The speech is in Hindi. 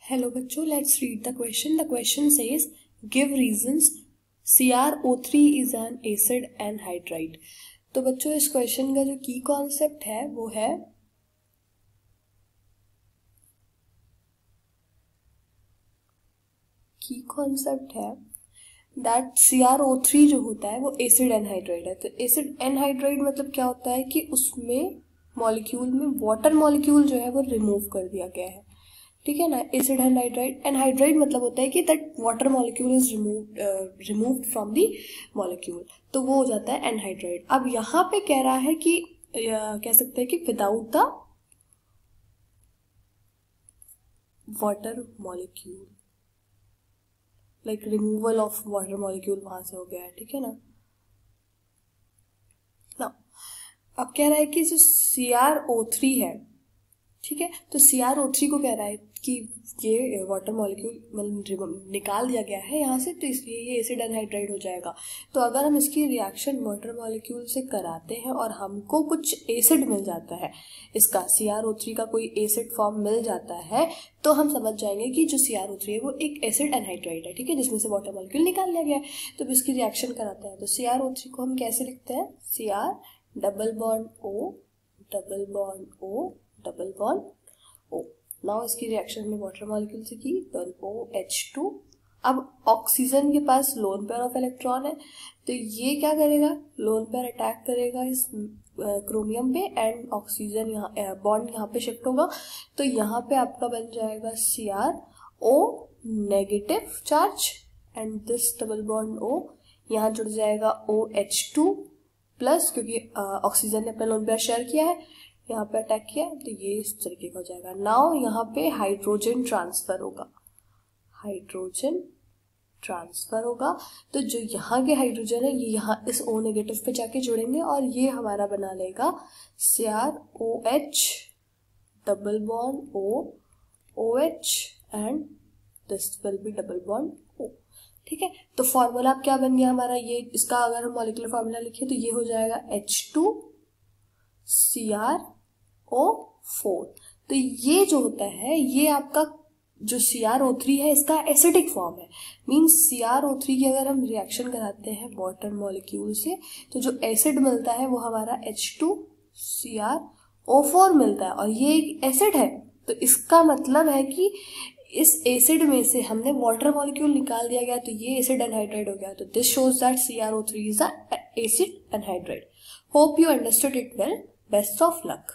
Hello बच्चों, let's read the question. The question says, give reasons CrO3 is an acid anhydride. तो बच्चों इस क्वेश्चन का जो की कॉन्सेप्ट है वो है दैट CrO3 जो होता है वो एसिड एनहाइड्राइड है। तो एसिड एनहाइड्राइड मतलब क्या होता है कि उसमें मॉलिक्यूल में वाटर मॉलिक्यूल जो है वो रिमूव कर दिया गया है, ठीक है ना। एसिड एनहाइड्राइड, एनहाइड्राइड मतलब होता है कि that water molecule is removed from the molecule, तो वो हो जाता है एनहाइड्राइड। अब यहाँ पे कह रहा है कि कह सकते हैं कि without the water molecule, like removal of water molecule वहां से हो गया है, ठीक है ना। अब कह रहा है कि जो CrO3 है, ठीक है, तो CrO3 को कह रहा है कि ये वाटर मॉलिक्यूल निकाल दिया गया है यहाँ से, तो इसलिए ये एसिड एनहाइड्राइड हो जाएगा। तो अगर हम इसकी रिएक्शन वाटर मॉलिक्यूल से कराते हैं और हमको कुछ एसिड मिल जाता है, इसका CrO3 का कोई एसिड फॉर्म मिल जाता है, तो हम समझ जाएंगे कि जो CrO3 है वो एक एसिड एनहाइड्राइड है, ठीक है, जिसमें से वाटर मॉलिक्यूल निकाल लिया गया है। तो अब इसकी रिएक्शन कराते हैं, तो CrO3 को हम कैसे लिखते हैं, Cr double bond O double bond O double bond O। Now इसकी रिएक्शन में वाटर मॉलिक्यूल से की, तो OH2। अब ऑक्सीजन के पास लोन पेयर ऑफ इलेक्ट्रॉन है, तो ये क्या करेगा, लोन पेयर अटैक करेगा इस क्रोमियम पे एंड ऑक्सीजन यहाँ बॉन्ड यहाँ पे शिफ्ट होगा, तो यहाँ पे आपका बन जाएगा CrO negative charge and this double bond O यहाँ जुड़ जाएगा OH2 प्लस, क्योंकि ऑक्सीजन ने अपना लोन पेयर शेयर किया है, यहाँ पे अटैक किया, तो ये इस तरीके का हो जाएगा। नाउ यहाँ पे हाइड्रोजन ट्रांसफर होगा, हाइड्रोजन ट्रांसफर होगा, तो जो यहाँ के हाइड्रोजन है ये यहाँ इस O नेगेटिव पे जाके जुड़ेंगे और ये हमारा बना लेगा CrOH double bond O OH and this will be double bond O, ठीक है। तो फॉर्मूला अब क्या बन गया हमारा, ये इसका अगर हम मॉलिक्यूलर फॉर्मूला लिखें तो ये हो जाएगा H2 CrO4। तो ये जो होता है ये आपका जो CrO3 है इसका एसिडिक फॉर्म है। मींस CrO3 की अगर हम रिएक्शन कराते हैं वाटर मॉलिक्यूल से तो जो एसिड मिलता है वो हमारा H2CrO4 मिलता है, और ये एक एसिड है। तो इसका मतलब है कि इस एसिड में से हमने वाटर मॉलिक्यूल निकाल दिया गया, तो ये एसिड एनहाइड्राइड हो गया। तो this shows that CrO3 is a acid anhydride. Hope you understood it well. Best of luck.